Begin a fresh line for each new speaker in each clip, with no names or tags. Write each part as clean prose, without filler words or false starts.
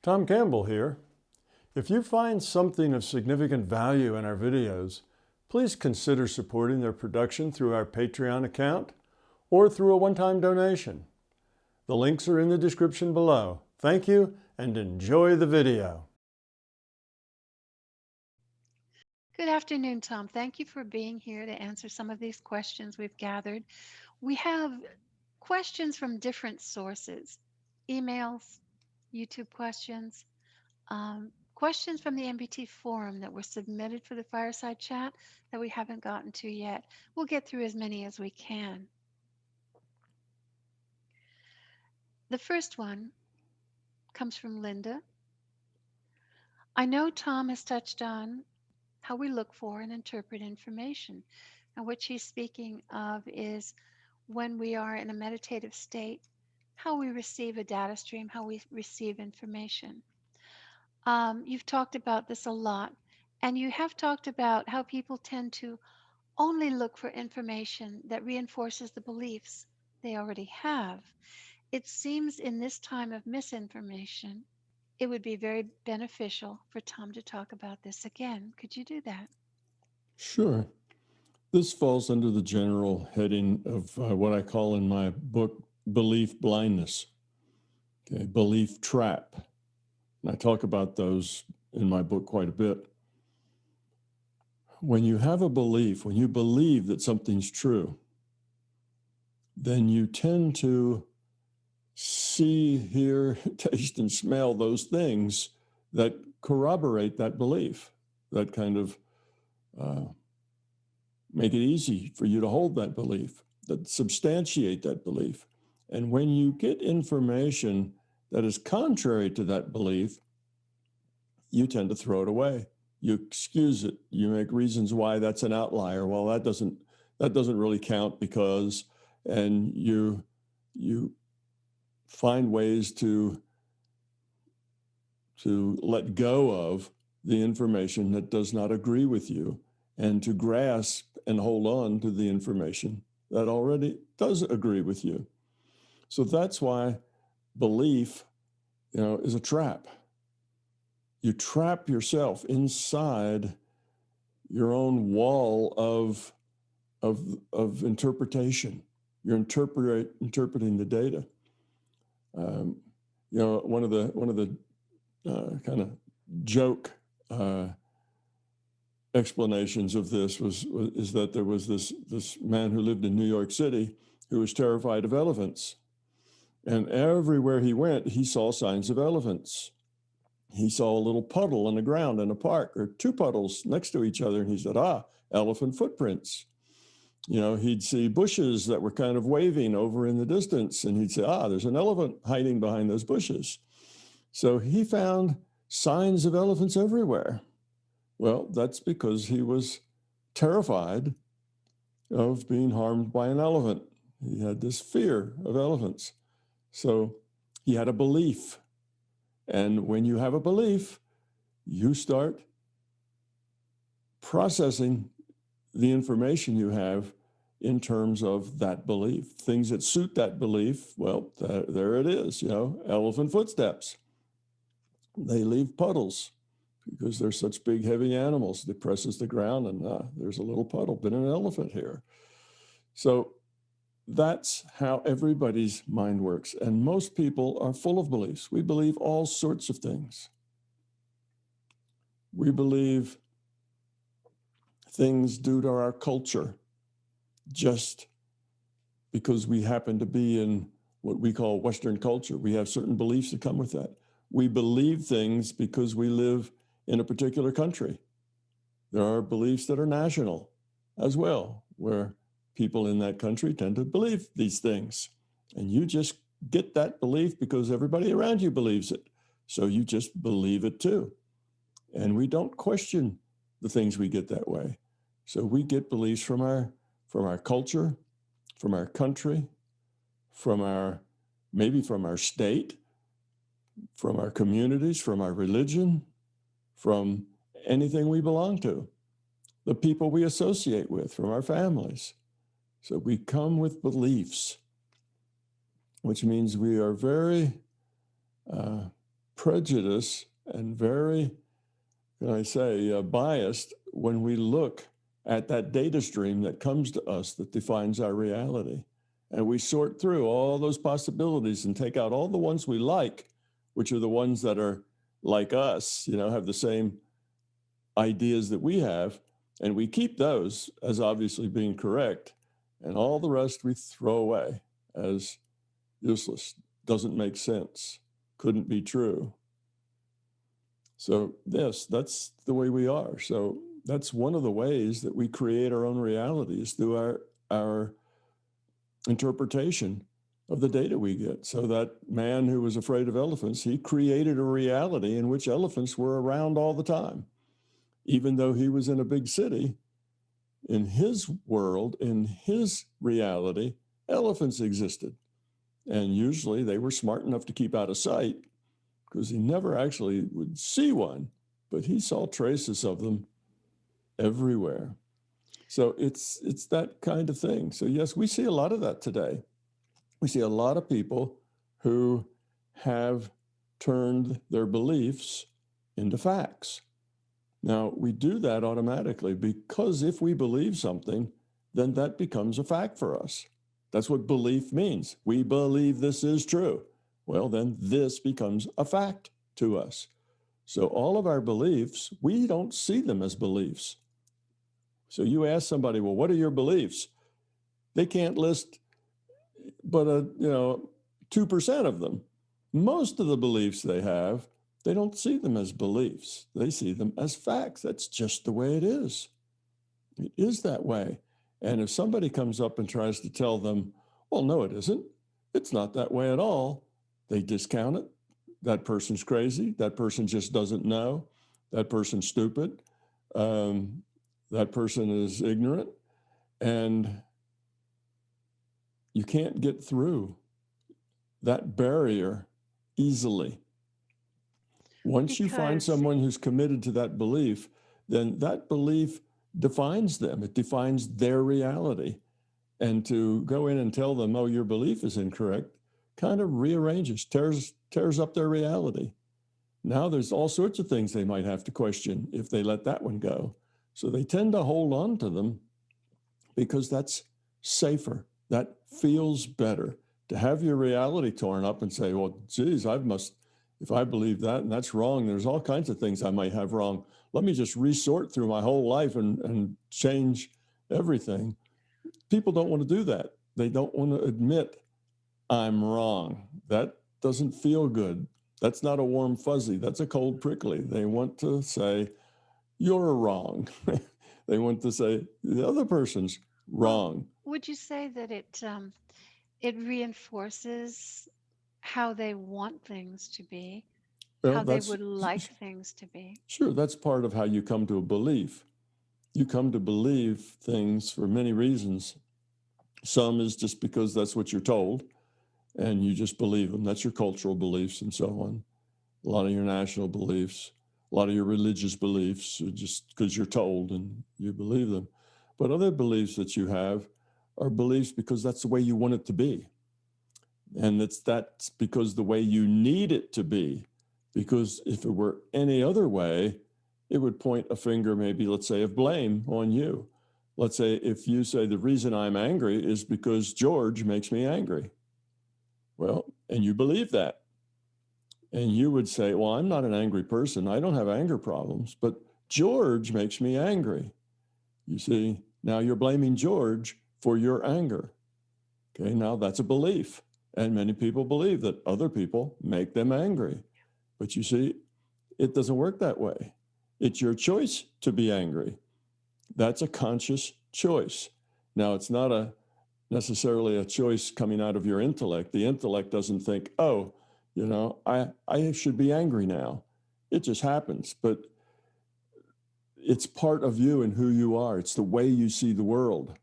Tom Campbell here. If you find something of significant value in our videos, please consider supporting their production through our Patreon account or through a one-time donation. The links are in the description below. Thank you and enjoy the video.
Good afternoon, Tom. Thank you for being here to answer some of these questions we've gathered. We have questions from different sources, emails, YouTube questions, questions from the MBT forum that were submitted for the fireside chat that we haven't gotten to yet. We'll get through as many as we can. The first one comes from Linda. I know Tom has touched on how we look for and interpret information. And what she's speaking of is when we are in a meditative state, how we receive a data stream, how we receive information. You've talked about this a lot, and you have talked about how people tend to only look for information that reinforces the beliefs they already have. It seems in this time of misinformation, it would be very beneficial for Tom to talk about this again. Could you do that?
Sure. This falls under the general heading of what I call in my book, belief blindness, okay, belief trap. And I talk about those in my book quite a bit. When you have a belief, when you believe that something's true, then you tend to see, hear, taste, and smell those things that corroborate that belief, that kind of make it easy for you to hold that belief, that substantiate that belief. And when you get information that is contrary to that belief, you tend to throw it away. You excuse it. You make reasons why that's an outlier. Well, that doesn't really count because, and you find ways to let go of the information that does not agree with you and to grasp and hold on to the information that already does agree with you. So that's why belief, is a trap. You trap yourself inside your own wall of interpretation. You're interpreting the data. One of the kind of joke explanations of this is that there was this man who lived in New York City who was terrified of elephants, and everywhere he went, he saw signs of elephants. He saw a little puddle on the ground in a park, or two puddles next to each other, and he said, elephant footprints. He'd see bushes that were kind of waving over in the distance, and he'd say, there's an elephant hiding behind those bushes. So he found signs of elephants everywhere. Well, that's because he was terrified of being harmed by an elephant. He had this fear of elephants. So he had a belief. And when you have a belief, you start processing the information you have in terms of that belief. Things that suit that belief, well, there it is, elephant footsteps. They leave puddles because they're such big, heavy animals. It presses the ground and there's a little puddle, been an elephant here. So that's how everybody's mind works. And most people are full of beliefs. We believe all sorts of things. We believe things due to our culture, just because we happen to be in what we call Western culture. We have certain beliefs that come with that. We believe things because we live in a particular country. There are beliefs that are national as well, where people in that country tend to believe these things. And you just get that belief because everybody around you believes it. So you just believe it too. And we don't question the things we get that way. So we get beliefs from our culture, from our country, maybe from our state, from our communities, from our religion, from anything we belong to, the people we associate with, from our families. So we come with beliefs, which means we are very prejudiced and very, can I say, biased when we look at that data stream that comes to us that defines our reality. And we sort through all those possibilities and take out all the ones we like, which are the ones that are like us, have the same ideas that we have. And we keep those as obviously being correct. And all the rest we throw away as useless, doesn't make sense, couldn't be true. So yes, that's the way we are. So that's one of the ways that we create our own reality is through our interpretation of the data we get. So that man who was afraid of elephants, he created a reality in which elephants were around all the time. Even though he was in a big city, in his world, in his reality, elephants existed. And usually they were smart enough to keep out of sight because he never actually would see one, but he saw traces of them everywhere. So it's that kind of thing. So yes, we see a lot of that today. We see a lot of people who have turned their beliefs into facts. Now, we do that automatically because if we believe something, then that becomes a fact for us. That's what belief means. We believe this is true. Well, then this becomes a fact to us. So all of our beliefs, we don't see them as beliefs. So you ask somebody, well, what are your beliefs? They can't list but 2% of them. Most of the beliefs they have, they don't see them as beliefs. They see them as facts. That's just the way it is. It is that way. And if somebody comes up and tries to tell them, well, no, it isn't. It's not that way at all. They discount it. That person's crazy. That person just doesn't know. That person's stupid. That person is ignorant. And you can't get through that barrier easily. Once you find someone who's committed to that belief, then that belief defines them. It defines their reality. And to go in and tell them, oh, your belief is incorrect, kind of rearranges, tears up their reality. Now there's all sorts of things they might have to question if they let that one go. So they tend to hold on to them because that's safer. That feels better. To have your reality torn up and say, well, geez, if I believe that and that's wrong, there's all kinds of things I might have wrong. Let me just resort through my whole life and change everything. People don't want to do that. They don't want to admit I'm wrong. That doesn't feel good. That's not a warm fuzzy. That's a cold prickly. They want to say, you're wrong. They want to say the other person's wrong.
Well, would you say that it reinforces how they want things to be,
Well,
how they would like things to be?
Sure, that's part of how you come to a belief. You come to believe things for many reasons. Some is just because that's what you're told, and you just believe them. That's your cultural beliefs and so on. A lot of your national beliefs, a lot of your religious beliefs are just because you're told and you believe them. But other beliefs that you have are beliefs because that's the way you want it to be. And that's because the way you need it to be. Because if it were any other way, it would point a finger, maybe, let's say, of blame on you. Let's say if you say the reason I'm angry is because George makes me angry. Well, and you believe that. And you would say, well, I'm not an angry person. I don't have anger problems, but George makes me angry. You see, now you're blaming George for your anger. Okay, now that's a belief. And many people believe that other people make them angry. But you see, it doesn't work that way. It's your choice to be angry. That's a conscious choice. Now, it's not necessarily a choice coming out of your intellect. The intellect doesn't think, oh, I should be angry now. It just happens. But it's part of you and who you are. It's the way you see the world.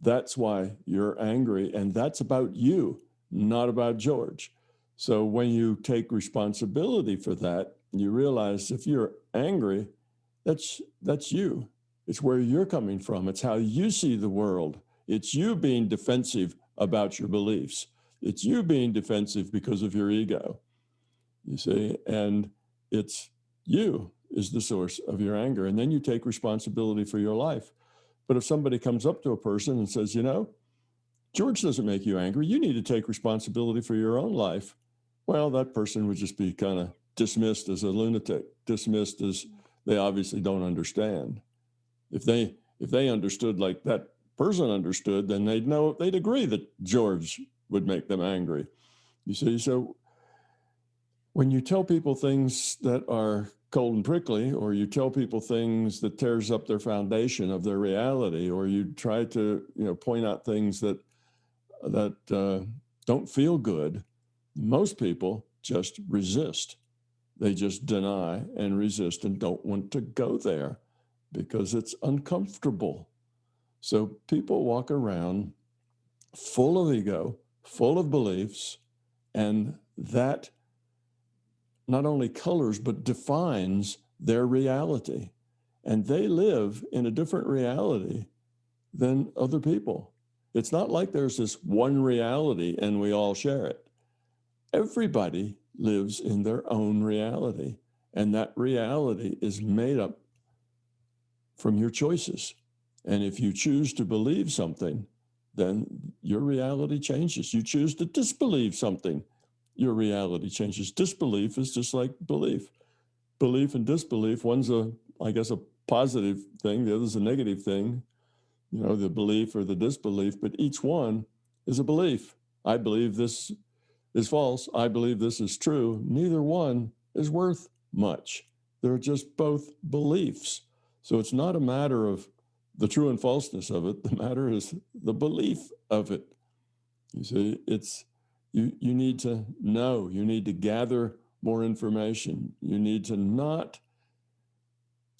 That's why you're angry. And that's about you, not about George. So when you take responsibility for that, you realize if you're angry, that's you. It's where you're coming from. It's how you see the world. It's you being defensive about your beliefs. It's you being defensive because of your ego. you see, and it's you is the source of your anger. And then you take responsibility for your life. But if somebody comes up to a person and says, you know, George doesn't make you angry, you need to take responsibility for your own life. Well, that person would just be kind of dismissed as a lunatic, dismissed as they obviously don't understand. If they understood like that person understood, then they'd agree that George would make them angry. You see, so when you tell people things that are cold and prickly, or you tell people things that tears up their foundation of their reality, or you try to, point out things that don't feel good, most people just resist. They just deny and resist and don't want to go there because it's uncomfortable. So people walk around full of ego, full of beliefs, and that not only colors but defines their reality. And they live in a different reality than other people. It's not like there's this one reality and we all share it. Everybody lives in their own reality, and that reality is made up from your choices. And if you choose to believe something, then your reality changes. You choose to disbelieve something, your reality changes. Disbelief is just like belief. Belief and disbelief, one's a positive thing, the other's a negative thing, the belief or the disbelief, but each one is a belief. I believe this is false. I believe this is true. Neither one is worth much. They're just both beliefs. So it's not a matter of the true and falseness of it. The matter is the belief of it. You see, you need to know. You need to gather more information. You need to not,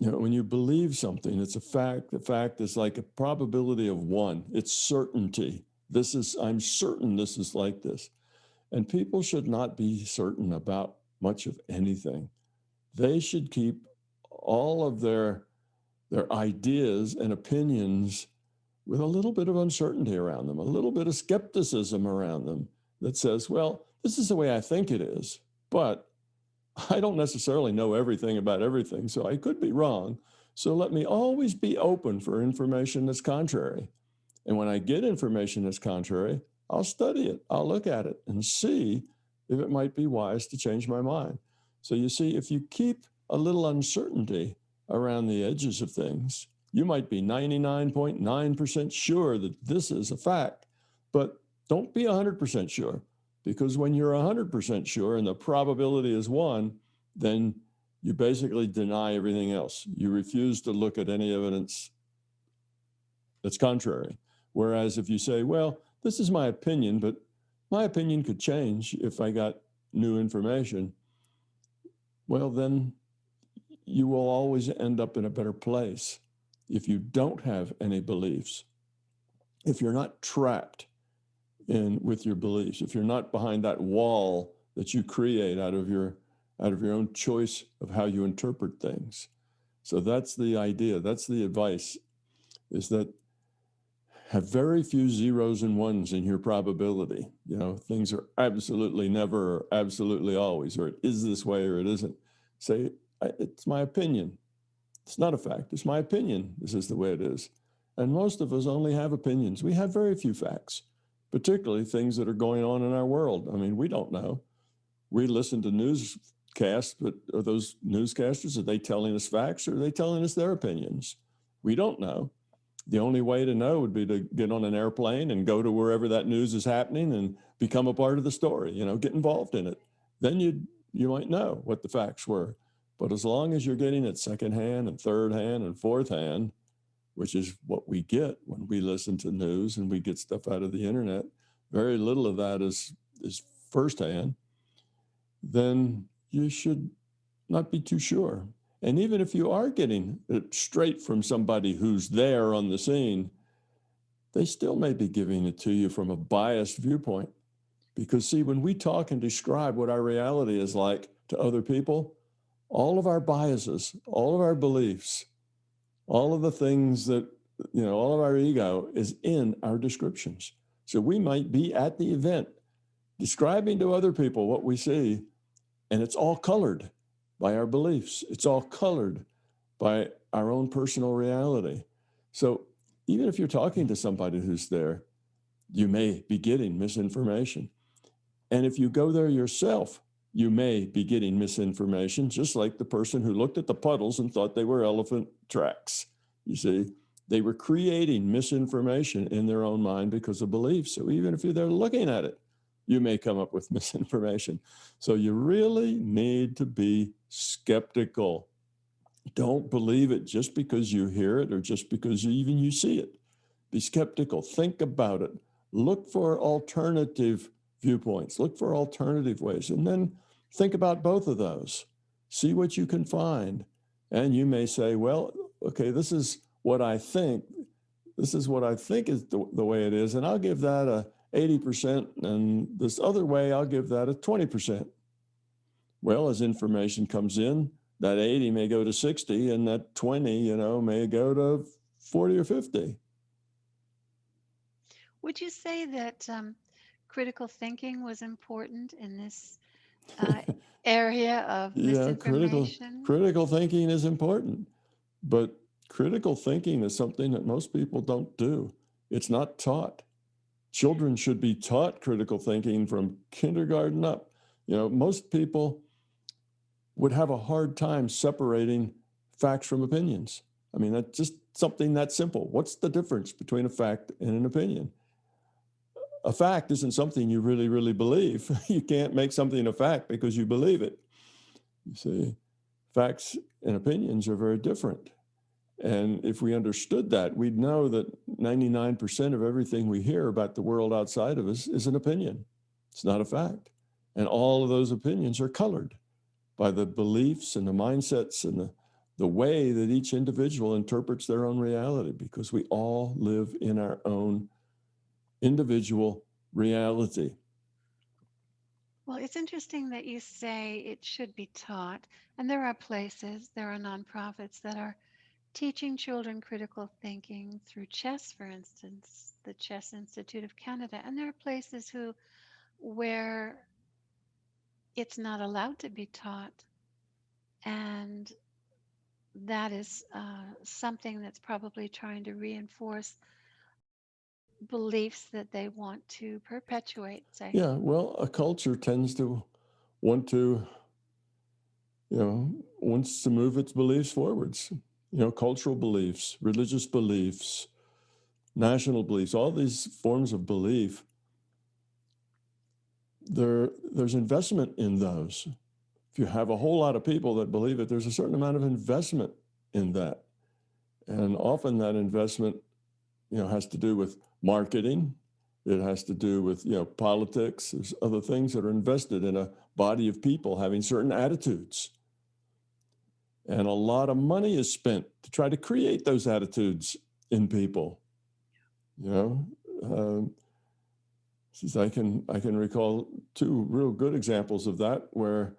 when you believe something, it's a fact. The fact is like a probability of one. It's certainty. I'm certain this is like this. And people should not be certain about much of anything. They should keep all of their ideas and opinions with a little bit of uncertainty around them, a little bit of skepticism around them that says, well, this is the way I think it is, but I don't necessarily know everything about everything, so I could be wrong. So let me always be open for information that's contrary. And when I get information that's contrary, I'll study it. I'll look at it and see if it might be wise to change my mind. So you see, if you keep a little uncertainty around the edges of things, you might be 99.9% sure that this is a fact, but don't be 100% sure, because when you're 100% sure and the probability is one, then you basically deny everything else. You refuse to look at any evidence that's contrary. Whereas if you say, well, this is my opinion, but my opinion could change if I got new information, well, then you will always end up in a better place if you don't have any beliefs, if you're not trapped with your beliefs, if you're not behind that wall that you create out of your own choice of how you interpret things. So that's the idea. That's the advice, is that have very few zeros and ones in your probability. Things are absolutely never or absolutely always, or it is this way or it isn't. Say, it's my opinion. It's not a fact. It's my opinion. This is the way it is. And most of us only have opinions. We have very few facts, particularly things that are going on in our world. I mean, we don't know. We listen to newscasts, but are those newscasters, are they telling us facts or are they telling us their opinions? We don't know. The only way to know would be to get on an airplane and go to wherever that news is happening and become a part of the story, get involved in it. Then you might know what the facts were. But as long as you're getting it secondhand and third hand and fourth hand, which is what we get when we listen to news and we get stuff out of the internet, very little of that is firsthand, then you should not be too sure. And even if you are getting it straight from somebody who's there on the scene, they still may be giving it to you from a biased viewpoint. Because see, when we talk and describe what our reality is like to other people, all of our biases, all of our beliefs, all of the things that, all of our ego is in our descriptions. So we might be at the event describing to other people what we see, And it's all colored by our beliefs. It's all colored by our own personal reality. So even if you're talking to somebody who's there, you may be getting misinformation. And if you go there yourself, you may be getting misinformation, just like the person who looked at the puddles and thought they were elephant tracks. You see, they were creating misinformation in their own mind because of beliefs. So even if you're there looking at it, you may come up with misinformation. So you really need to be skeptical. Don't believe it just because you hear it or just because even you see it. Be skeptical. Think about it. Look for alternative viewpoints. Look for alternative ways. And then think about both of those. See what you can find. And you may say, well, okay, this is what I think. This is what I think is the way it is. And I'll give that a 80%. And this other way, I'll give that a 20%. Well, as information comes in, that 80 may go to 60 and that 20, may go to 40 or 50.
Would you say that critical thinking was important in this area of
Yeah,
misinformation?
critical thinking is important, but critical thinking is something that most people don't do. It's not taught. Children should be taught critical thinking from kindergarten up. Most people would have a hard time separating facts from opinions. I mean, that's just something that simple. What's the difference between a fact and an opinion? A fact isn't something you really, really believe. You can't make something a fact because you believe it. You see, facts and opinions are very different. And if we understood that, we'd know that 99% of everything we hear about the world outside of us is an opinion. It's not a fact. And all of those opinions are colored by the beliefs and the mindsets and the way that each individual interprets their own reality, because we all live in our own individual reality.
Well, it's interesting that you say it should be taught. And there are places, there are nonprofits that are teaching children critical thinking through chess, for instance, the Chess Institute of Canada. And there are places where it's not allowed to be taught. And that is something that's probably trying to reinforce beliefs that they want to perpetuate, say.
Yeah, well, a culture tends to want to, wants to move its beliefs forwards. Cultural beliefs, religious beliefs, national beliefs, all these forms of belief, there's investment in those. If you have a whole lot of people that believe it, there's a certain amount of investment in that. And often that investment, has to do with marketing. It has to do with, politics. There's other things that are invested in a body of people having certain attitudes. And a lot of money is spent to try to create those attitudes in people. Since I can recall two real good examples of that where,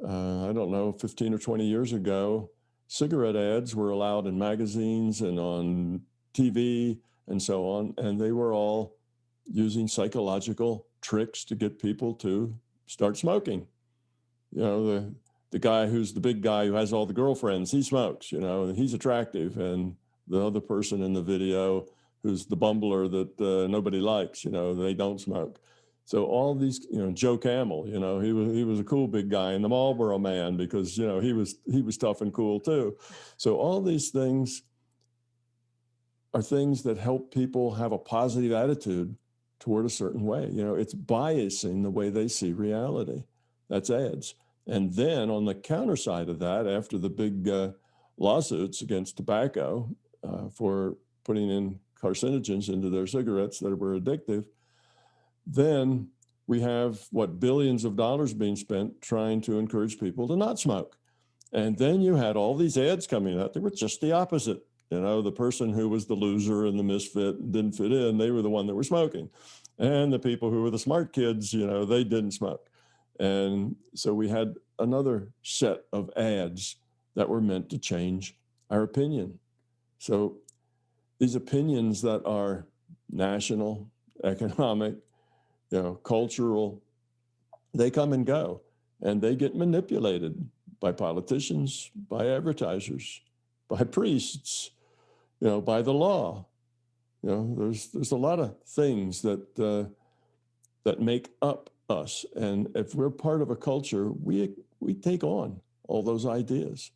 I don't know, 15 or 20 years ago, cigarette ads were allowed in magazines and on TV and so on, and they were all using psychological tricks to get people to start smoking. The guy who's the big guy who has all the girlfriends, he smokes, and he's attractive, and the other person in the video who's the bumbler that nobody likes, they don't smoke. So all these, Joe Campbell, he was a cool big guy, and the Marlboro Man, because he was tough and cool too. So all these things are things that help people have a positive attitude toward a certain way. It's biasing the way they see reality. That's ads. And then on the counter side of that, after the big lawsuits against tobacco for putting in carcinogens into their cigarettes that were addictive, then we have billions of dollars being spent trying to encourage people to not smoke. And then you had all these ads coming out. They were just the opposite. The person who was the loser and the misfit and didn't fit in, they were the one that were smoking. And the people who were the smart kids, they didn't smoke. And so we had another set of ads that were meant to change our opinion. So these opinions that are national, economic, cultural, they come and go. and they get manipulated by politicians, by advertisers, by priests, by the law. There's a lot of things that make up us, and if we're part of a culture, we take on all those ideas,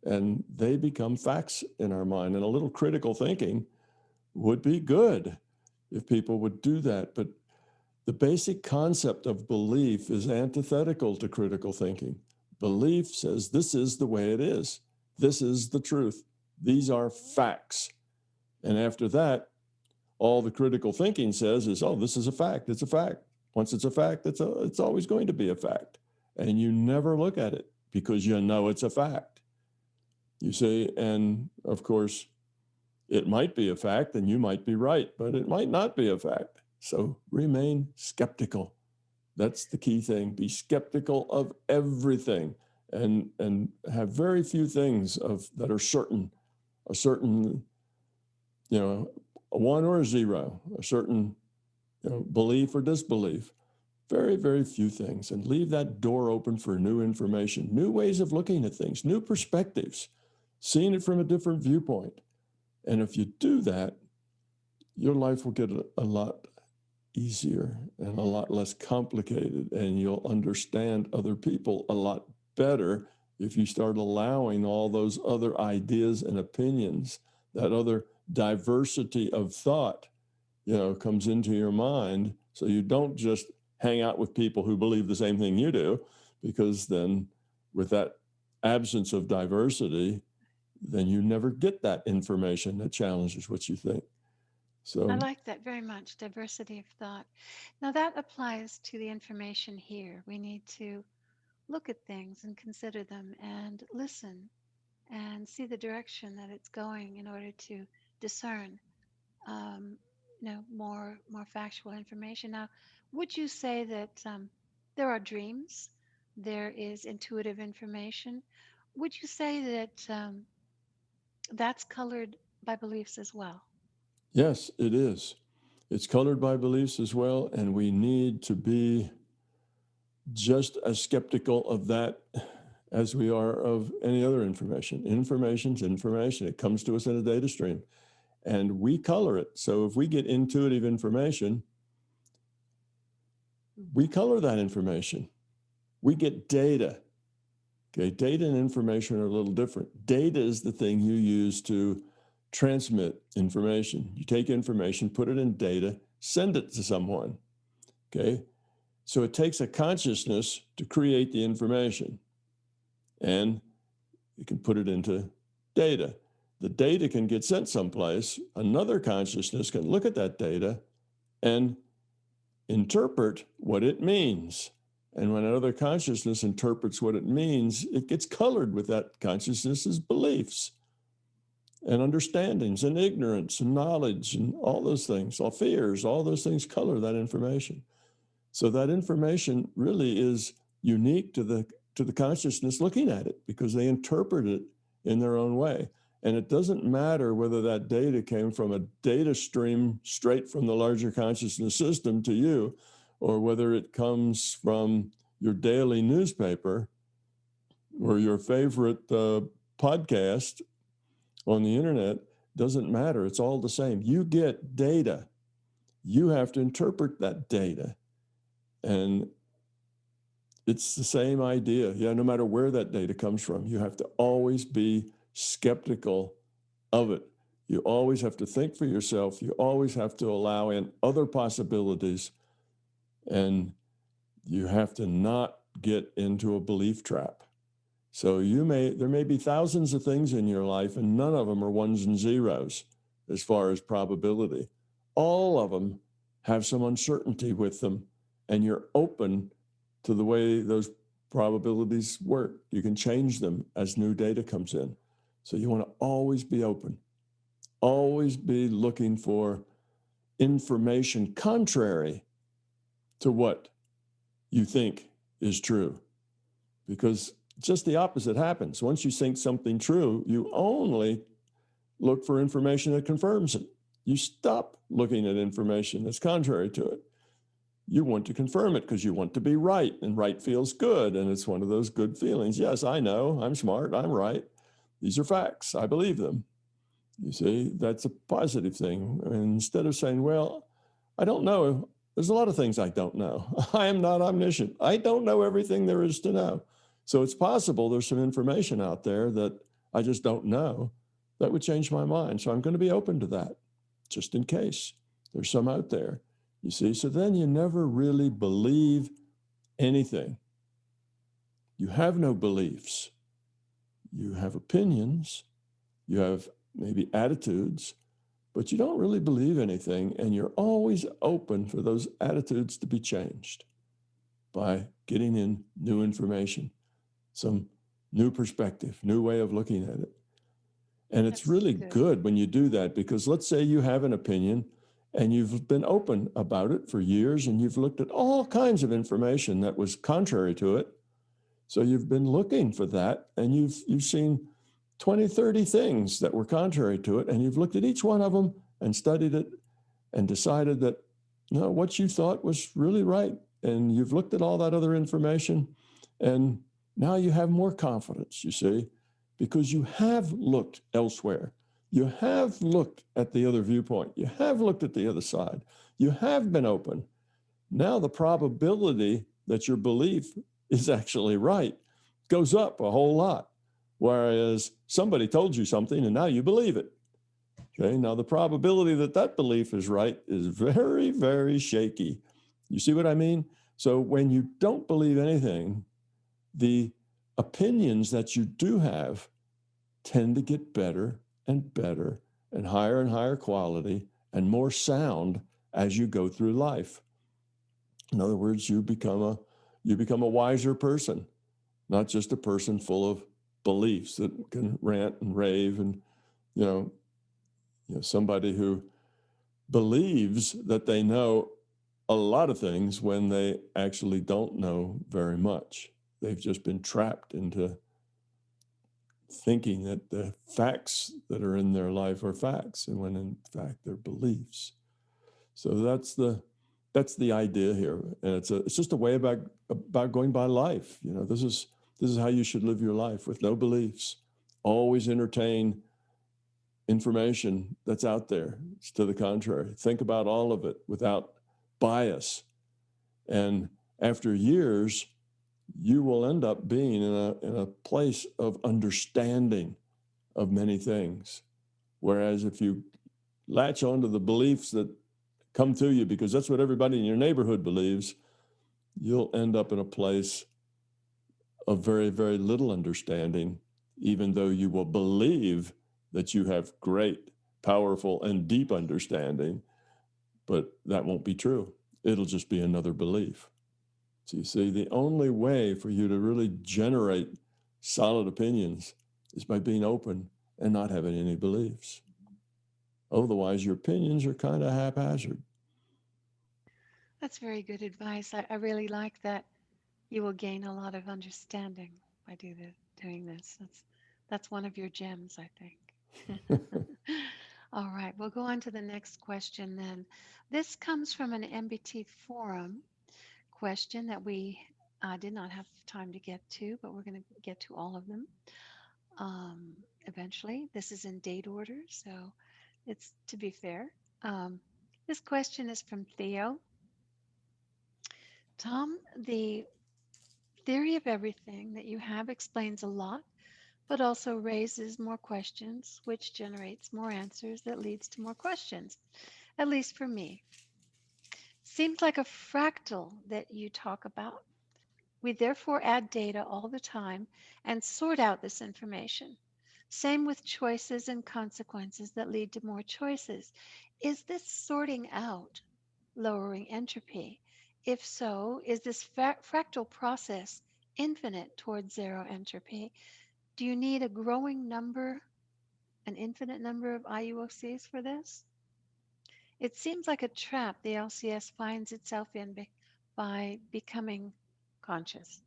and they become facts in our mind. And a little critical thinking would be good if people would do that. But the basic concept of belief is antithetical to critical thinking. Belief says this is the way it is. This is the truth. These are facts. And after that, all the critical thinking says is, oh, this is a fact. It's a fact. Once it's a fact, it's always going to be a fact. And you never look at it because you know it's a fact. You see, and of course, it might be a fact and you might be right, but it might not be a fact. So remain skeptical. That's the key thing. Be skeptical of everything, and have very few things that are certain, a certain, a 1 or a 0, a certain belief or disbelief. Very, very few things, and leave that door open for new information, new ways of looking at things, new perspectives, seeing it from a different viewpoint. And if you do that, your life will get a lot easier and a lot less complicated, and you'll understand other people a lot better if you start allowing all those other ideas and opinions, that other diversity of thought, comes into your mind. So you don't just hang out with people who believe the same thing you do, because then with that absence of diversity, then you never get that information that challenges what you think. So
I like that very much, diversity of thought. Now, that applies to the information here. We need to look at things and consider them and listen and see the direction that it's going in order to discern, um, more factual information. Now, would you say that there are dreams? There is intuitive information. Would you say that that's colored by beliefs as well?
yes, it is. It's colored by beliefs as well, and we need to be just as skeptical of that as we are of any other information. Information's information. It comes to us in a data stream, and we color it. So if we get intuitive information, we color that information. We get data. Okay, data and information are a little different. Data is the thing you use to transmit information. You take information, put it in data, send it to someone. Okay, so it takes a consciousness to create the information, and you can put it into data. The data can get sent someplace. Another consciousness can look at that data and interpret what it means. And when another consciousness interprets what it means, it gets colored with that consciousness's beliefs and understandings and ignorance and knowledge and all those things, all fears, all those things color that information. So that information really is unique to the consciousness looking at it, because they interpret it in their own way. And it doesn't matter whether that data came from a data stream straight from the larger consciousness system to you, or whether it comes from your daily newspaper or your favorite podcast on the internet. Doesn't matter. It's all the same. You get data. You have to interpret that data. And it's the same idea. Yeah, no matter where that data comes from, you have to always be skeptical of it. You always have to think for yourself. You always have to allow in other possibilities. And you have to not get into a belief trap. So there may be thousands of things in your life, and none of them are ones and zeros as far as probability. All of them have some uncertainty with them, and you're open to the way those probabilities work. You can change them as new data comes in. So you want to always be open, always be looking for information contrary to what you think is true, because just the opposite happens. Once you think something true, you only look for information that confirms it. You stop looking at information that's contrary to it. you want to confirm it because you want to be right, and right feels good. And it's one of those good feelings. Yes, I know, I'm smart, I'm right. These are facts, I believe them. You see, that's a positive thing. And instead of saying, well, I don't know, there's a lot of things I don't know. I am not omniscient. I don't know everything there is to know. So it's possible there's some information out there that I just don't know that would change my mind. So I'm going to be open to that just in case there's some out there. You see, so then you never really believe anything. You have no beliefs. You have opinions. You have maybe attitudes, but you don't really believe anything. And you're always open for those attitudes to be changed by getting in new information, some new perspective, new way of looking at it. And it's
That's
really
good.
good when you do that, because let's say you have an opinion and you've been open about it for years and you've looked at all kinds of information that was contrary to it. So you've been looking for that and you've seen 20, 30 things that were contrary to it, and you've looked at each one of them and studied it and decided that, no, what you thought was really right. And you've looked at all that other information, and now you have more confidence, you see, because you have looked elsewhere. You have looked at the other viewpoint. You have looked at the other side. You have been open. Now the probability that your belief is actually right goes up a whole lot. Whereas somebody told you something and now you believe it. Okay, now the probability that that belief is right is very, very shaky. You see what I mean? So when you don't believe anything, the opinions that you do have tend to get better and higher quality and more sound as you go through life. In other words, you become a wiser person, not just a person full of beliefs that can rant and rave, and you know, somebody who believes that they know a lot of things when they actually don't know very much. They've just been trapped into thinking that the facts that are in their life are facts, and when in fact they're beliefs. So that's the idea here, and it's just a way about going by life. This is how you should live your life, with no beliefs. Always entertain information that's out there. It's to the contrary. Think about all of it without bias, and after years, you will end up being in a place of understanding of many things. Whereas if you latch onto the beliefs that come to you because that's what everybody in your neighborhood believes, you'll end up in a place of very, very little understanding, even though you will believe that you have great, powerful, and deep understanding, but that won't be true. It'll just be another belief. So you see, the only way for you to really generate solid opinions is by being open and not having any beliefs. Otherwise, your opinions are kind of haphazard.
That's very good advice. I really like that. You will gain a lot of understanding by doing this. That's one of your gems, I think. All right, we'll go on to the next question then. This comes from an MBT forum question that we did not have time to get to, but we're going to get to all of them um, eventually. This is in date order, so it's to be fair. Um, this question is from Theo. Tom, the theory of everything that you have explains a lot, but also raises more questions, which generates more answers that leads to more questions, at least for me. Seems like a fractal that you talk about. We therefore add data all the time and sort out this information. Same with choices and consequences that lead to more choices. Is this sorting out lowering entropy? If so, is this fractal process infinite towards zero entropy? Do you need a growing number, an infinite number of IUOCs for this? It seems like a trap the LCS finds itself in by becoming conscious.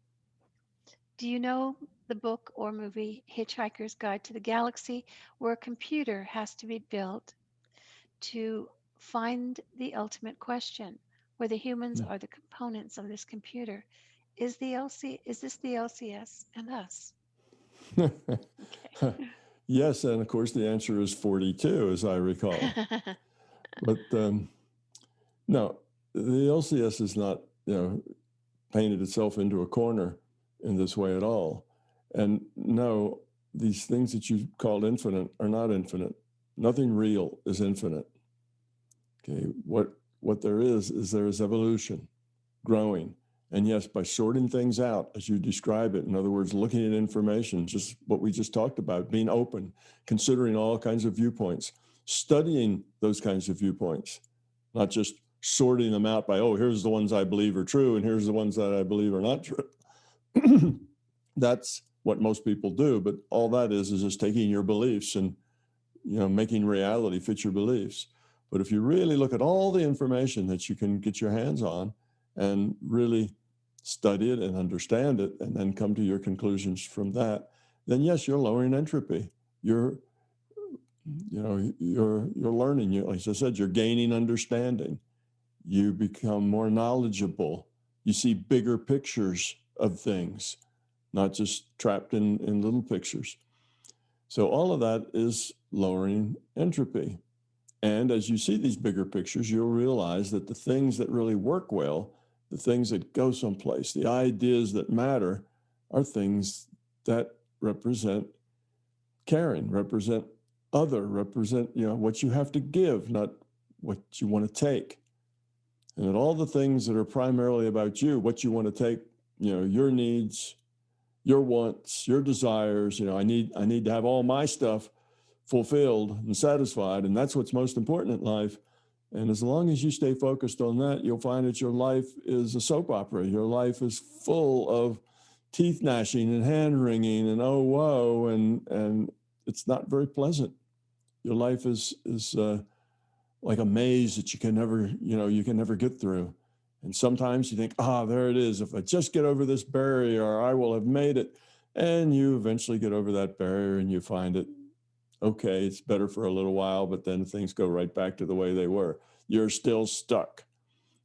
Do you know the book or movie Hitchhiker's Guide to the Galaxy, where a computer has to be built to find the ultimate question? where the humans are the components of this computer. Is this the LCS and us? Okay.
Yes, and of course the answer is 42, as I recall. But no, the LCS has not, painted itself into a corner in this way at all. And no, these things that you called infinite are not infinite. Nothing real is infinite. Okay, what there is evolution, growing. And yes, by sorting things out, as you describe it, in other words, looking at information, just what we just talked about, being open, considering all kinds of viewpoints, studying those kinds of viewpoints, not just sorting them out by, oh, here's the ones I believe are true, and here's the ones that I believe are not true. That's what most people do, but all that is just taking your beliefs and making reality fit your beliefs. But if you really look at all the information that you can get your hands on and really study it and understand it, and then come to your conclusions from that, then yes, you're lowering entropy. You're learning. As I said, you're gaining understanding. You become more knowledgeable. You see bigger pictures of things, not just trapped in little pictures. So all of that is lowering entropy. And as you see these bigger pictures, you'll realize that the things that really work well, the things that go someplace, the ideas that matter, are things that represent caring, represent other, represent what you have to give, not what you want to take. And that all the things that are primarily about you, what you want to take, your needs, your wants, your desires, I need to have all my stuff fulfilled and satisfied, and that's what's most important in life. And as long as you stay focused on that, you'll find that your life is a soap opera. Your life is full of teeth gnashing and hand wringing and oh whoa, and it's not very pleasant. Your life is like a maze that you can never get through. And sometimes you think, there it is. If I just get over this barrier, I will have made it. And you eventually get over that barrier and you find it, okay, it's better for a little while, but then things go right back to the way they were. You're still stuck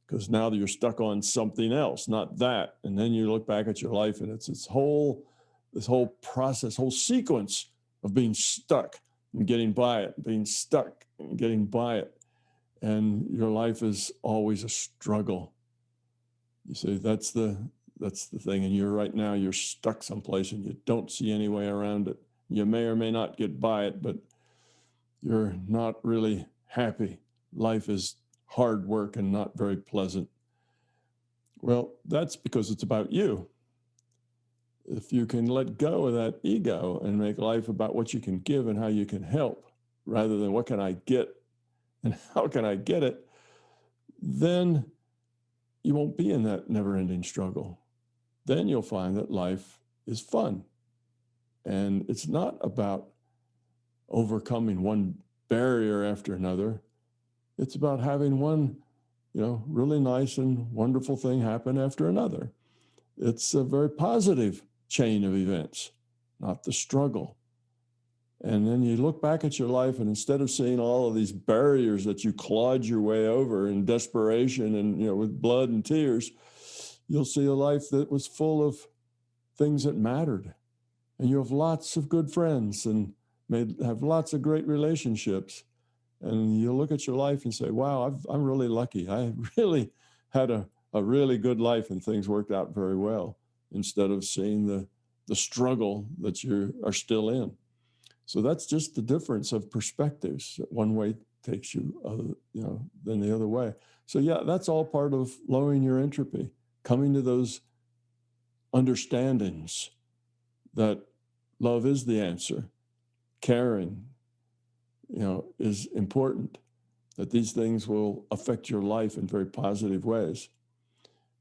because now you're stuck on something else, not that. And then you look back at your life and it's this whole process, whole sequence of being stuck and getting by it, being stuck and getting by it. And your life is always a struggle. You see, that's the thing. And you're stuck someplace and you don't see any way around it. You may or may not get by it, but you're not really happy. Life is hard work and not very pleasant. Well, that's because it's about you. If you can let go of that ego and make life about what you can give and how you can help, rather than what can I get and how can I get it, then you won't be in that never-ending struggle. Then you'll find that life is fun. And it's not about overcoming one barrier after another. It's about having one, really nice and wonderful thing happen after another. It's a very positive chain of events, not the struggle. And then you look back at your life, and instead of seeing all of these barriers that you clawed your way over in desperation and, with blood and tears, you'll see a life that was full of things that mattered. And you have lots of good friends and have lots of great relationships. And you look at your life and say, wow, I'm really lucky. I really had a really good life and things worked out very well, instead of seeing the struggle that you are still in. So that's just the difference of perspectives. One way takes you, than the other way. So yeah, that's all part of lowering your entropy, coming to those understandings that love is the answer, caring, is important, that these things will affect your life in very positive ways,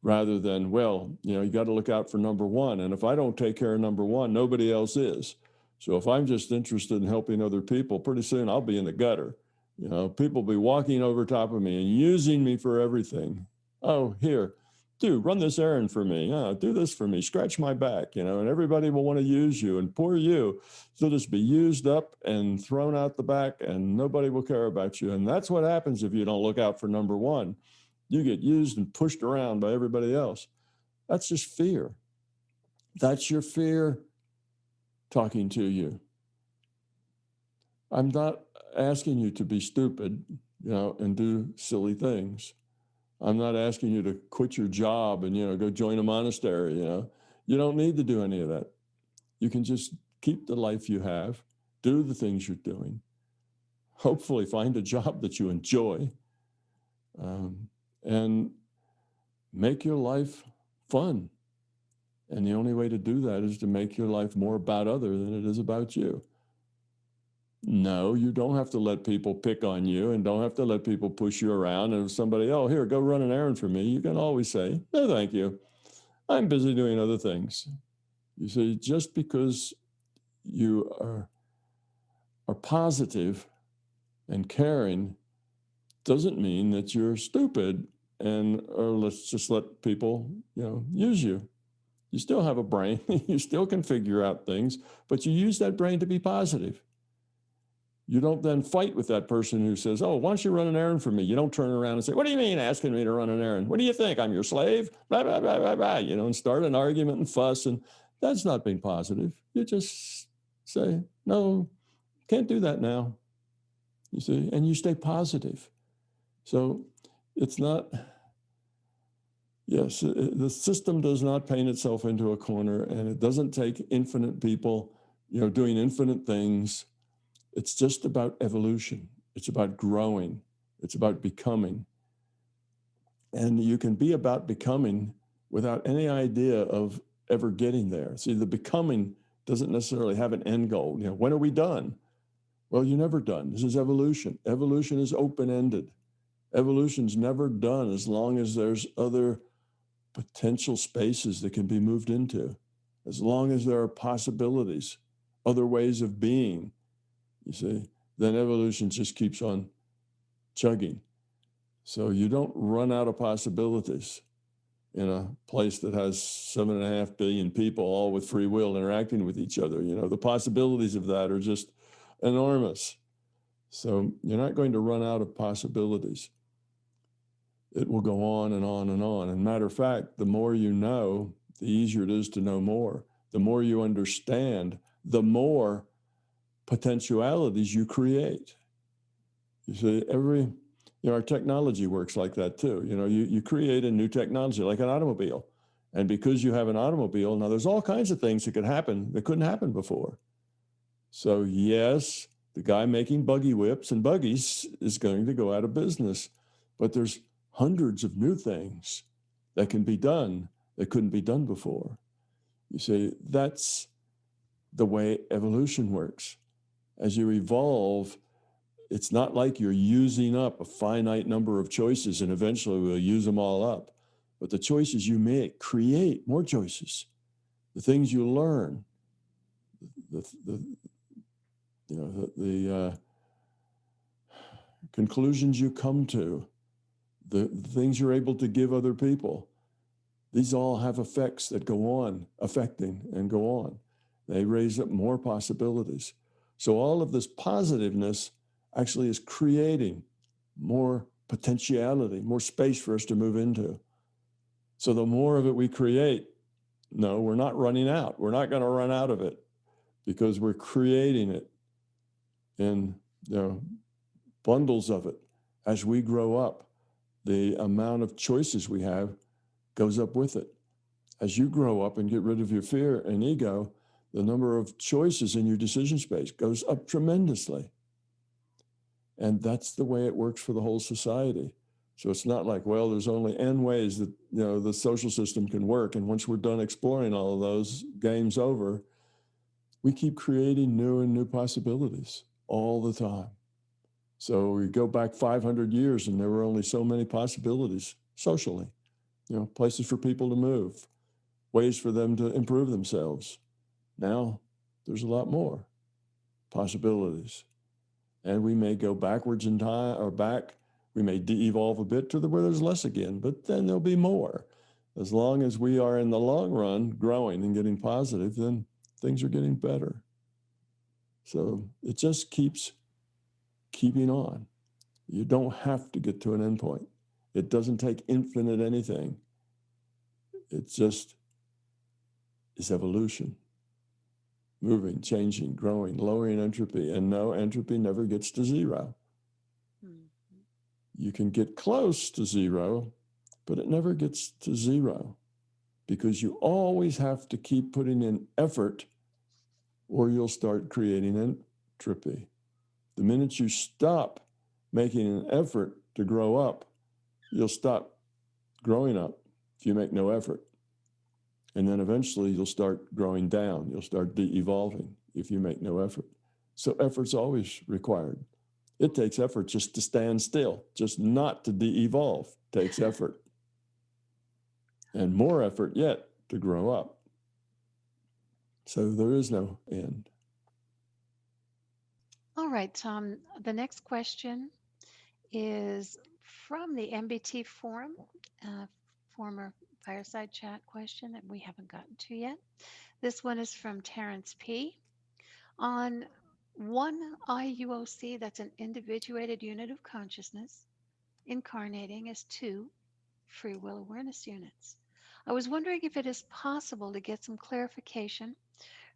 rather than, you got to look out for number one. And if I don't take care of number one, nobody else is. So if I'm just interested in helping other people, pretty soon I'll be in the gutter. People will be walking over top of me and using me for everything. Oh, here, run this errand for me. Do this for me. Scratch my back, and everybody will want to use you. And poor you, you'll just be used up and thrown out the back, and nobody will care about you. And that's what happens if you don't look out for number one. You get used and pushed around by everybody else. That's just fear. That's your fear talking to you. I'm not asking you to be stupid, and do silly things. I'm not asking you to quit your job and, go join a monastery, You don't need to do any of that. You can just keep the life you have, do the things you're doing, hopefully find a job that you enjoy, and make your life fun. And the only way to do that is to make your life more about other than it is about you. No, you don't have to let people pick on you and don't have to let people push you around. And if somebody, oh, here, go run an errand for me, you can always say, no, thank you. I'm busy doing other things. You see, just because you are positive and caring doesn't mean that you're stupid or let's just let people, use you. You still have a brain. You still can figure out things, but you use that brain to be positive. You don't then fight with that person who says, oh, why don't you run an errand for me? You don't turn around and say, what do you mean asking me to run an errand? What do you think? I'm your slave? Blah, blah, blah, blah, blah, and start an argument and fuss. And that's not being positive. You just say, no, can't do that now. You see, and you stay positive. So it's not, yes, the system does not paint itself into a corner, and it doesn't take infinite people, doing infinite things. It's just about evolution. It's about growing. It's about becoming. And you can be about becoming without any idea of ever getting there. See, the becoming doesn't necessarily have an end goal. When are we done? Well, you're never done. This is evolution. Evolution is open-ended. Evolution's never done as long as there's other potential spaces that can be moved into, as long as there are possibilities, other ways of being. You see, then evolution just keeps on chugging. So you don't run out of possibilities in a place that has 7.5 billion people, all with free will interacting with each other. The possibilities of that are just enormous. So you're not going to run out of possibilities. It will go on and on and on. And matter of fact, the more you know, the easier it is to know more. The more you understand, the more potentialities you create. You see, our technology works like that too. You create a new technology like an automobile. And because you have an automobile, now there's all kinds of things that could happen that couldn't happen before. So yes, the guy making buggy whips and buggies is going to go out of business, but there's hundreds of new things that can be done that couldn't be done before. You see, that's the way evolution works. As you evolve, it's not like you're using up a finite number of choices and eventually we'll use them all up. But the choices you make create more choices. The things you learn, the conclusions you come to, the things you're able to give other people, these all have effects that go on, affecting and go on. They raise up more possibilities. So all of this positiveness actually is creating more potentiality, more space for us to move into. So the more of it we create, no, we're not running out. We're not going to run out of it because we're creating it in bundles of it. As we grow up, the amount of choices we have goes up with it. As you grow up and get rid of your fear and ego, the number of choices in your decision space goes up tremendously. And that's the way it works for the whole society. So it's not like, well, there's only N ways that the social system can work. And once we're done exploring all of those, game's over. We keep creating new and new possibilities all the time. So we go back 500 years and there were only so many possibilities socially, places for people to move, ways for them to improve themselves. Now there's a lot more possibilities. And we may go backwards in time or back. We may de-evolve a bit to where there's less again, but then there'll be more. As long as we are in the long run growing and getting positive, then things are getting better. So it just keeps keeping on. You don't have to get to an endpoint. It doesn't take infinite anything. It just is evolution. Moving, changing, growing, lowering entropy. And no, entropy never gets to zero.
Mm-hmm.
You can get close to zero, but it never gets to zero because you always have to keep putting in effort or you'll start creating entropy. The minute you stop making an effort to grow up, you'll stop growing up if you make no effort. And then eventually you'll start growing down. You'll start de-evolving if you make no effort. So effort's always required. It takes effort just to stand still, just not to de-evolve takes effort. And more effort yet to grow up. So there is no end.
All right, Tom. The next question is from the MBT forum, former fireside chat question that we haven't gotten to yet. This one is from Terrence P. On one IUOC, that's an individuated unit of consciousness, incarnating as two free will awareness units. I was wondering if it is possible to get some clarification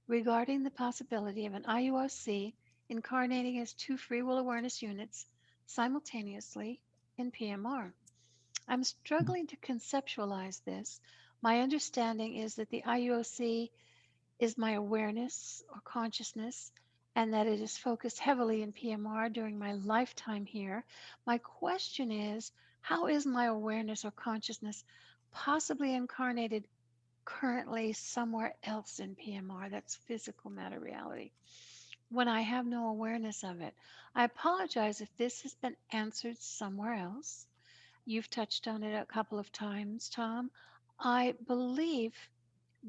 regarding the possibility of an IUOC incarnating as two free will awareness units simultaneously in PMR. I'm struggling to conceptualize this. My understanding is that the IUOC is my awareness or consciousness, and that it is focused heavily in PMR during my lifetime here. My question is, how is my awareness or consciousness possibly incarnated currently somewhere else in PMR, that's physical matter reality, when I have no awareness of it? I apologize if this has been answered somewhere else. You've touched on it a couple of times, Tom. I believe,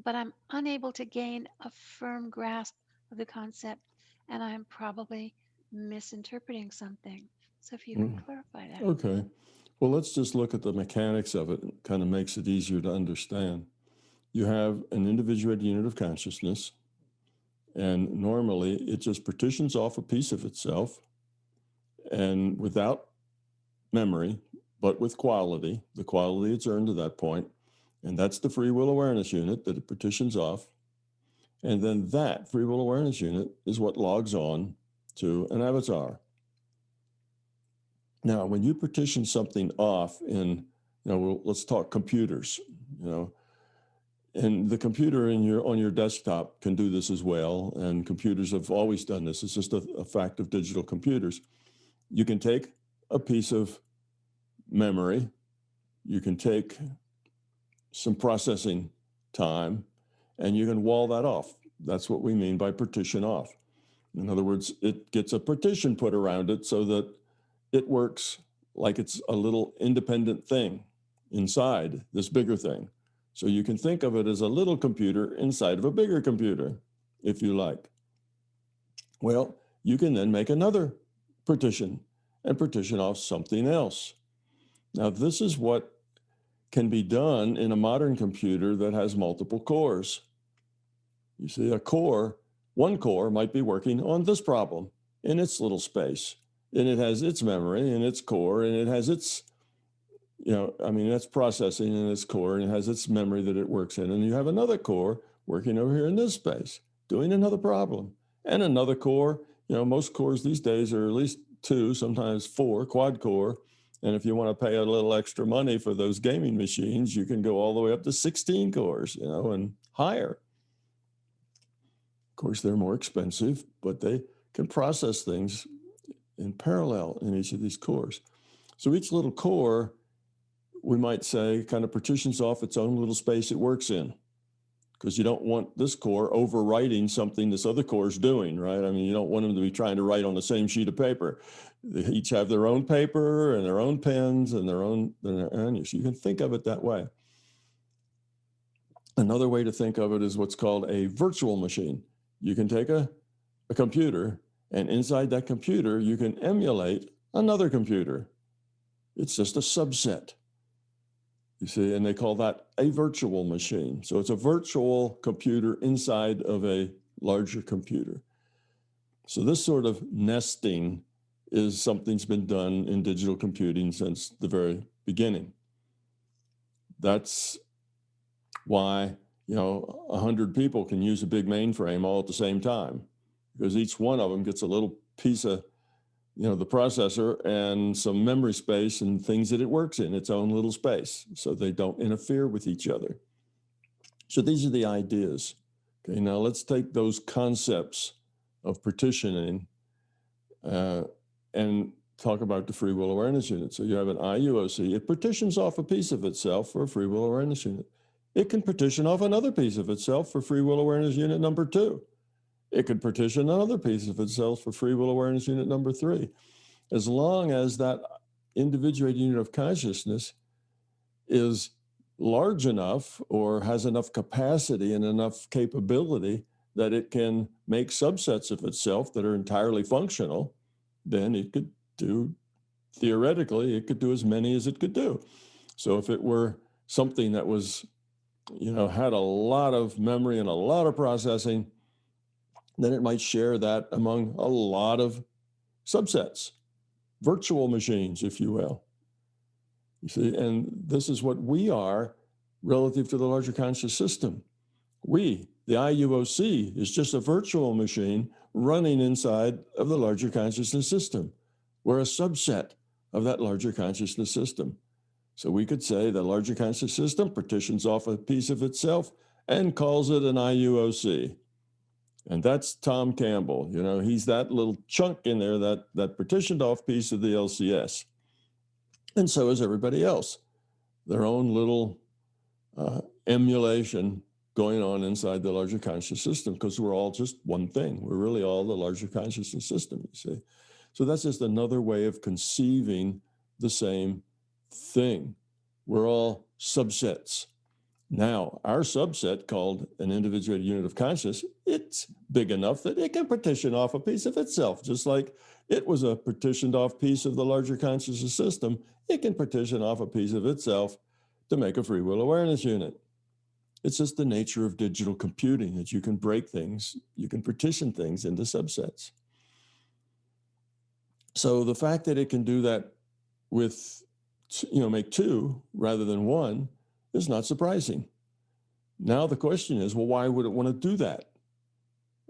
but I'm unable to gain a firm grasp of the concept, and I'm probably misinterpreting something. So if you could clarify that.
Okay. Well, let's just look at the mechanics of it. It kind of makes it easier to understand. You have an individuated unit of consciousness, and normally it just partitions off a piece of itself, and without memory, but with quality, the quality it's earned to that point, and that's the free will awareness unit that it partitions off. And then that free will awareness unit is what logs on to an avatar. Now, when you partition something off in, let's talk computers, and the computer on your desktop can do this as well. And computers have always done this. It's just a fact of digital computers. You can take a piece of memory, you can take some processing time, and you can wall that off. That's what we mean by partition off. In other words, it gets a partition put around it so that it works like it's a little independent thing inside this bigger thing. So you can think of it as a little computer inside of a bigger computer, if you like. Well, you can then make another partition and partition off something else. Now, this is what can be done in a modern computer that has multiple cores. You see, one core might be working on this problem in its little space, and it has its memory and its core, and it has its, that's processing in its core, and it has its memory that it works in. And you have another core working over here in this space, doing another problem, and another core. Most cores these days are at least 2, sometimes 4, quad core. And if you want to pay a little extra money for those gaming machines, you can go all the way up to 16 cores, and higher. Of course, they're more expensive, but they can process things in parallel in each of these cores. So each little core, we might say, kind of partitions off its own little space it works in, because you don't want this core overwriting something this other core is doing, right? I mean, you don't want them to be trying to write on the same sheet of paper. They each have their own paper and their own pens and their own use. You can think of it that way. Another way to think of it is what's called a virtual machine. You can take a computer, and inside that computer, you can emulate another computer. It's just a subset. You see, and they call that a virtual machine. So it's a virtual computer inside of a larger computer. So this sort of nesting is something's been done in digital computing since the very beginning. That's why, 100 people can use a big mainframe all at the same time, because each one of them gets a little piece of, the processor and some memory space and things that it works in its own little space, so they don't interfere with each other. So these are the ideas. Okay, now let's take those concepts of partitioning and talk about the free will awareness unit. So you have an IUOC. It partitions off a piece of itself for a free will awareness unit. It can partition off another piece of itself for free will awareness unit number 2. It could partition another piece of itself for free will awareness unit number 3. As long as that individuated unit of consciousness is large enough or has enough capacity and enough capability that it can make subsets of itself that are entirely functional, then it could do, theoretically, it could do as many as it could do. So if it were something that was, had a lot of memory and a lot of processing, then it might share that among a lot of subsets, virtual machines, if you will. You see, and this is what we are relative to the larger conscious system. We, the IUOC, is just a virtual machine running inside of the larger consciousness system. We're a subset of that larger consciousness system. So we could say the larger conscious system partitions off a piece of itself and calls it an IUOC. And that's Tom Campbell. He's that little chunk in there, that partitioned off piece of the LCS. And so is everybody else. Their own little emulation going on inside the larger conscious system, because we're all just one thing. We're really all the larger consciousness system, you see. So that's just another way of conceiving the same thing. We're all subsets. Now, our subset, called an individuated unit of consciousness, it's big enough that it can partition off a piece of itself, just like it was a partitioned off piece of the larger consciousness system. It can partition off a piece of itself to make a free will awareness unit. It's just the nature of digital computing that you can break things, you can partition things into subsets. So the fact that it can do that with, make 2 rather than 1 is not surprising. Now the question is, well, why would it want to do that?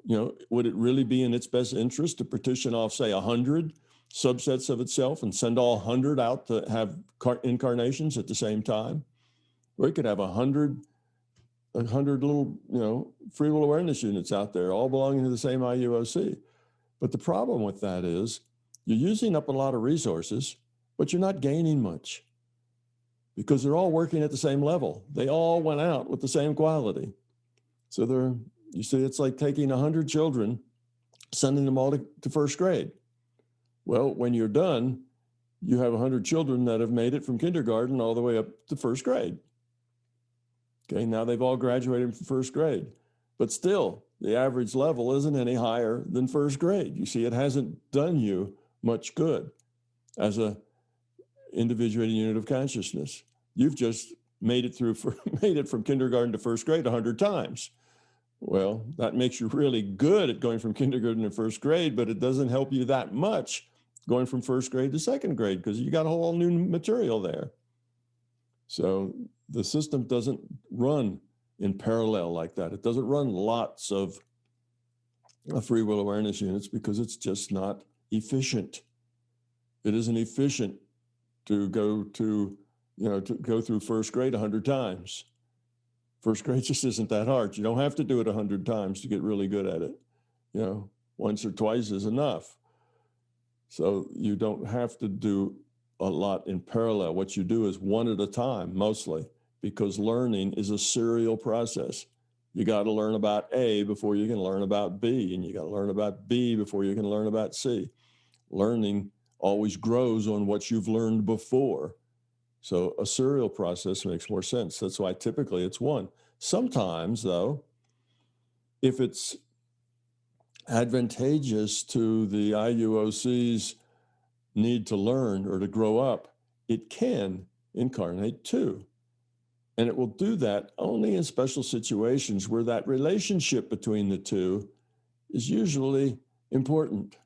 Would it really be in its best interest to partition off, say, 100 subsets of itself and send all 100 out to have incarnations at the same time? Or it could have 100 little, free will awareness units out there, all belonging to the same IUOC. But the problem with that is you're using up a lot of resources, but you're not gaining much, because they're all working at the same level. They all went out with the same quality. So you see, it's like taking 100 children, sending them all to first grade. Well, when you're done, you have 100 children that have made it from kindergarten all the way up to first grade. Okay, now they've all graduated from first grade, but still the average level isn't any higher than first grade. You see, it hasn't done you much good as a individuated unit of consciousness. You've just made it from kindergarten to first grade 100 times. Well, that makes you really good at going from kindergarten to first grade, but it doesn't help you that much going from first grade to second grade, because you got a whole new material there. So the system doesn't run in parallel like that. It doesn't run lots of free will awareness units, because it's just not efficient. It isn't efficient to go through first grade 100 times. First grade just isn't that hard. You don't have to do it 100 times to get really good at it. Once or twice is enough. So you don't have to do a lot in parallel. What you do is one at a time, mostly, because learning is a serial process. You got to learn about A before you can learn about B, and you got to learn about B before you can learn about C. Learning always grows on what you've learned before. So a serial process makes more sense. That's why typically it's 1. Sometimes, though, if it's advantageous to the IUOC's need to learn or to grow up, it can incarnate 2. And it will do that only in special situations where that relationship between the 2 is usually important.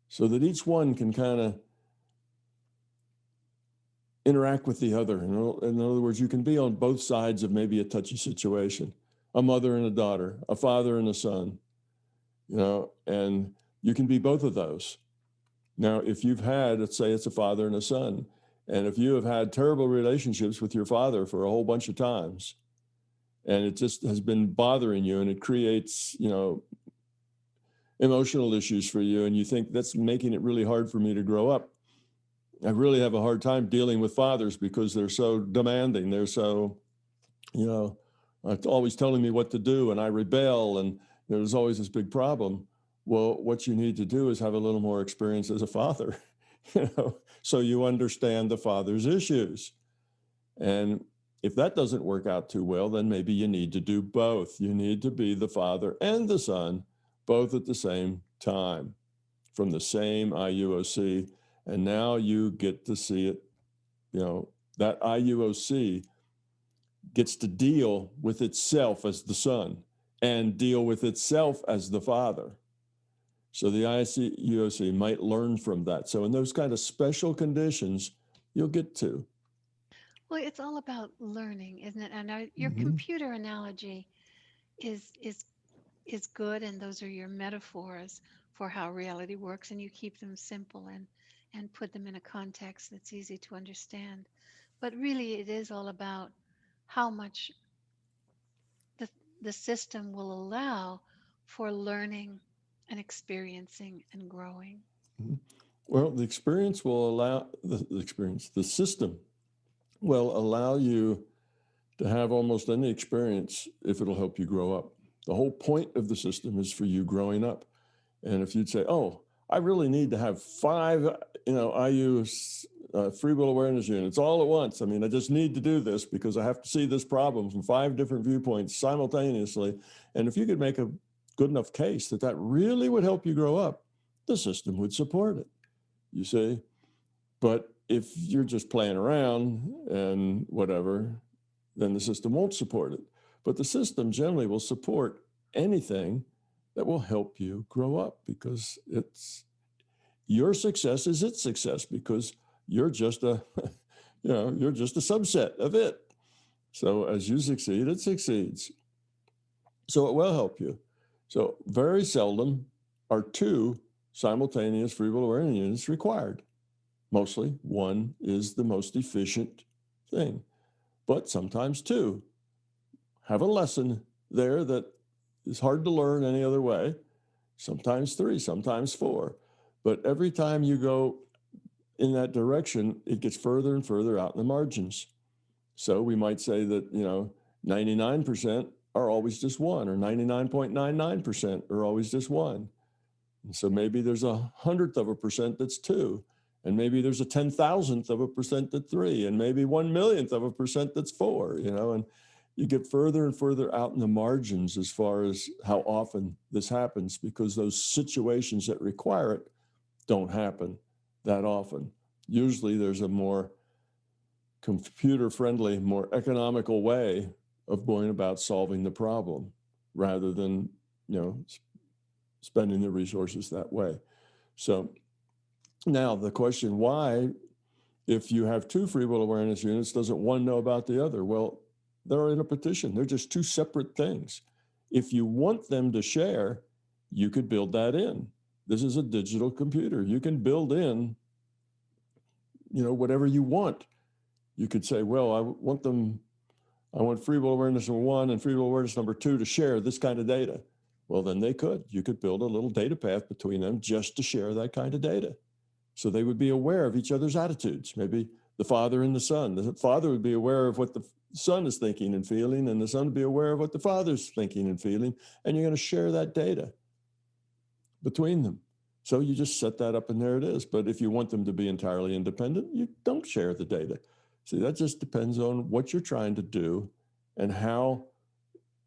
so that each one can kind of interact with the other. In other words, you can be on both sides of maybe a touchy situation, a mother and a daughter, a father and a son, and you can be both of those. Now, if you've had, let's say it's a father and a son, and if you have had terrible relationships with your father for a whole bunch of times, and it just has been bothering you and it creates, emotional issues for you, and you think that's making it really hard for me to grow up. I really have a hard time dealing with fathers because they're so demanding. They're so, always telling me what to do, and I rebel, and there's always this big problem. Well, what you need to do is have a little more experience as a father, so you understand the father's issues. And if that doesn't work out too well, then maybe you need to do both. You need to be the father and the son, both at the same time, from the same IUOC. And now you get to see it, that IUOC gets to deal with itself as the son and deal with itself as the father. So the IUOC might learn from that. So in those kind of special conditions, you'll get to.
Well, it's all about learning, isn't it? And your
Mm-hmm.
computer analogy is is is good, and those are your metaphors for how reality works, and you keep them simple and put them in a context that's easy to understand. But really, it is all about how much the the system will allow for learning and experiencing and growing.
Mhm. Well, the experience will allow the system will allow you to have almost any experience if it'll help you grow up. The whole point of the system is for you growing up. And if you'd say, oh, I really need to have 5, IU free will awareness units all at once. I mean, I just need to do this because I have to see this problem from 5 different viewpoints simultaneously. And if you could make a good enough case that that really would help you grow up, the system would support it, you see. But if you're just playing around and whatever, then the system won't support it. But the system generally will support anything that will help you grow up, because it's your success is its success, because you're just a you're just a subset of it. So as you succeed, it succeeds. So it will help you. So very seldom are 2 simultaneous free will awareness units required. Mostly one is the most efficient thing, but sometimes 2 have a lesson there that is hard to learn any other way. Sometimes 3, sometimes 4. But every time you go in that direction, it gets further and further out in the margins. So we might say that, 99% are always just 1, or 99.99% are always just 1. And so maybe there's 100th of a percent that's 2, and maybe there's a 10,000th of a percent that's 3, and maybe 1 millionth of a percent that's 4, and you get further and further out in the margins as far as how often this happens, because those situations that require it don't happen that often. Usually there's a more computer-friendly, more economical way of going about solving the problem, rather than, spending the resources that way. So now the question, why, if you have 2 free will awareness units, doesn't one know about the other? Well, they're in a petition. They're just 2 separate things. If you want them to share, you could build that in. This is a digital computer. You can build in, whatever you want. You could say, well, I want free will awareness number 1 and free will awareness number 2 to share this kind of data. Well, then you could build a little data path between them just to share that kind of data. So they would be aware of each other's attitudes. Maybe the father and the son. The father would be aware of what the son is thinking and feeling, and the son would be aware of what the father's thinking and feeling, and you're going to share that data between them. So you just set that up and there it is. But if you want them to be entirely independent, you don't share the data. See, that just depends on what you're trying to do and how,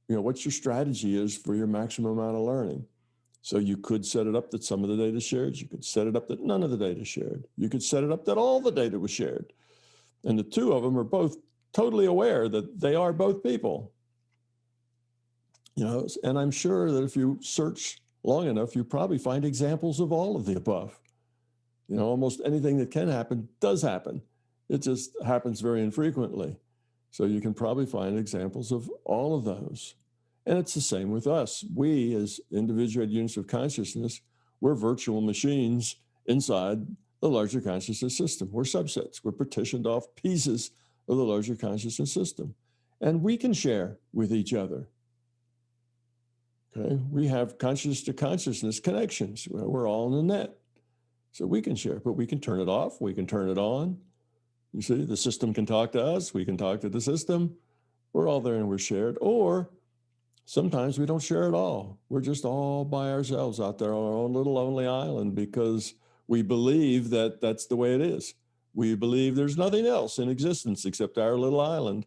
what your strategy is for your maximum amount of learning. So you could set it up that some of the data is shared. You could set it up that none of the data is shared. You could set it up that all the data was shared. And the 2 of them are both totally aware that they are both people. And I'm sure that if you search long enough, you probably find examples of all of the above. Almost anything that can happen does happen. It just happens very infrequently. So you can probably find examples of all of those. And it's the same with us. We, as individuated units of consciousness, we're virtual machines inside the larger consciousness system. We're subsets. We're partitioned off pieces of the larger consciousness system. And we can share with each other. Okay? We have conscious to consciousness connections. We're all in the net. So we can share, but we can turn it off. We can turn it on. You see, the system can talk to us. We can talk to the system. We're all there and we're shared. Or sometimes we don't share at all. We're just all by ourselves out there on our own little lonely island because we believe that that's the way it is. We believe there's nothing else in existence except our little island.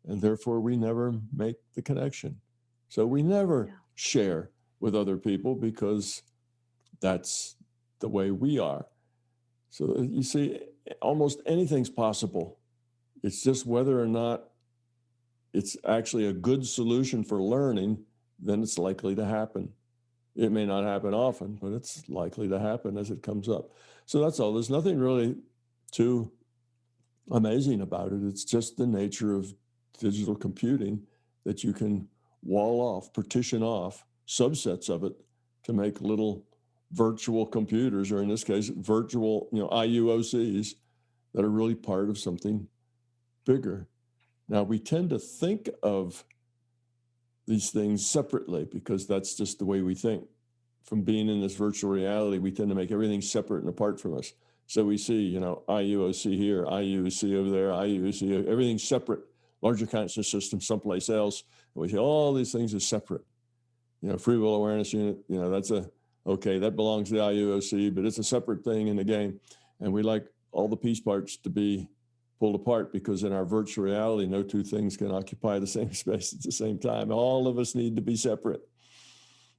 And therefore, we never make the connection. So we never share with other people because that's the way we are. So you see, almost anything's possible. It's just whether or not it's actually a good solution for learning, then it's likely to happen. It may not happen often, but it's likely to happen as it comes up. So that's all. There's nothing really too amazing about it. It's just the nature of digital computing that you can wall off, partition off subsets of it to make little virtual computers, or in this case, virtual, IUOCs that are really part of something bigger. Now, we tend to think of these things separately because that's just the way we think. From being in this virtual reality, we tend to make everything separate and apart from us. So we see, IUOC here, IUOC over there, IUOC, everything's separate. Larger consciousness system someplace else. And we see all these things as separate. Free will awareness unit, that belongs to the IUOC, but it's a separate thing in the game. And we like all the piece parts to be pulled apart because in our virtual reality, no two things can occupy the same space at the same time. All of us need to be separate.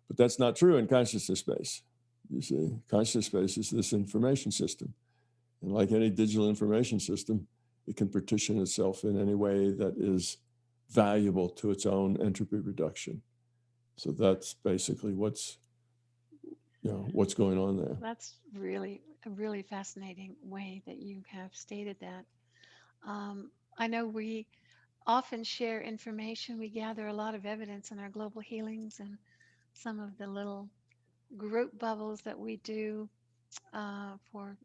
But that's not true in consciousness space. You see, consciousness space is this information system. And like any digital information system, it can partition itself in any way that is valuable to its own entropy reduction. So that's basically what's going on there.
That's really a really fascinating way that you have stated that. I know we often share information. We gather a lot of evidence in our global healings and some of the little group bubbles that we do for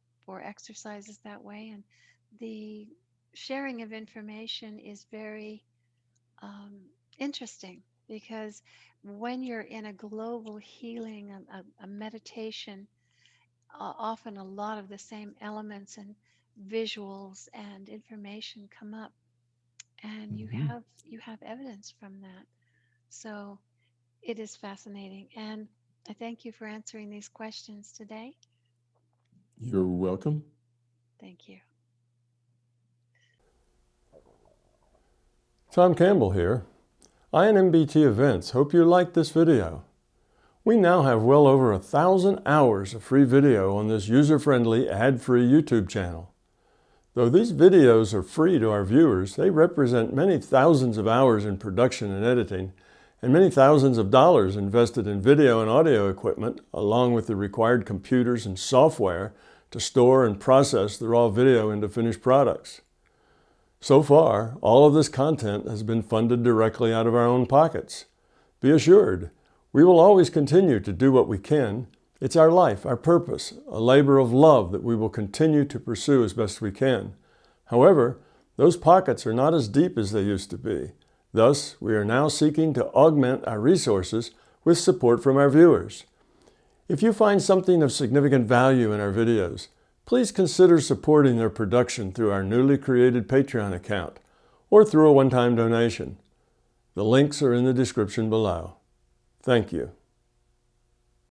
exercises that way. And the sharing of information is very interesting because when you're in a global healing, a meditation, often a lot of the same elements and visuals and information come up, and you have evidence from that. So it is fascinating, and I thank you for answering these questions today.
You're welcome.
Thank you.
Tom Campbell here. I and MBT Events hope you liked this video. We now have well over 1,000 hours of free video on this user-friendly, ad-free YouTube channel. Though these videos are free to our viewers, they represent many thousands of hours in production and editing, and many thousands of dollars invested in video and audio equipment, along with the required computers and software to store and process the raw video into finished products. So far, all of this content has been funded directly out of our own pockets. Be assured, we will always continue to do what we can. It's our life, our purpose, a labor of love that we will continue to pursue as best we can. However, those pockets are not as deep as they used to be. Thus, we are now seeking to augment our resources with support from our viewers. If you find something of significant value in our videos, please consider supporting their production through our newly created Patreon account or through a one-time donation. The links are in the description below. Thank you.